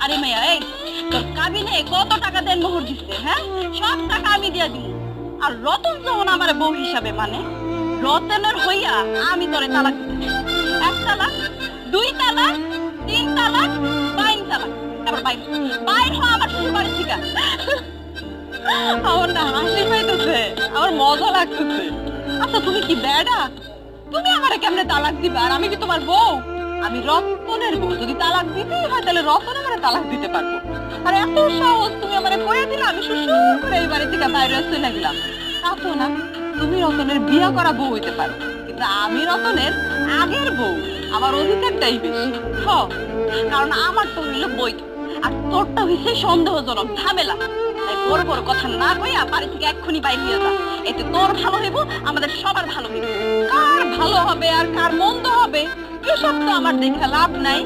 আরে মাইয়া এই তোর কাবিনে কত টাকা দেন মোহর দিচ্ছে, হ্যাঁ? সব টাকা আমি দিয়া দিব। আর রতন যখন আমার বউ হিসাবে মানে, রতনের হইয়া আমি তোরে তালাক দিচ্ছি। 1 তালাক, 2 তালাক, 3 তালাক, 5 তালাক। তারপর বাইর বাইর হ আমার শ্বশুর বাড়ি থেকে। আমার না হাসি পাইতেছে, আমার মজা লাগতেছে। আচ্ছা তুমি কি বেডা? তুমি আমারে কেমনে তালাক দিবা? আর আমি কি তোমার বউ? আমি রতনের বউ, যদি তালাক দিতেই হয় তাহলে রতন আমারে তালাক দিতে পারবো। আর এত সহজ তুমি আমারে কইয়া দিলে আমি শ্বশুর করে এই বাড়ি থেকে বাইরে চলে গেলাম। তা তো না, তুমি রতনের বিয়া করা বউ হইতে পারো, কিন্তু আমি রতনের আগের বউ। আমার অধিকারটাই বেশি। হ, কারণ আমার তো হইল বৈধ, আর তোরটা হইছে সন্দেহজনক ঝামেলা। তাই বড় বড় কথা না কইয়া বাড়ি থেকে এক্ষুনি বাইর হইয়া যা। এতে তোর ভালো হইব, আমাদের সবার ভালো হইব। কার ভালো হবে আর কার মন্দ হবে এসব তো আমার দেখা লাভ নাই।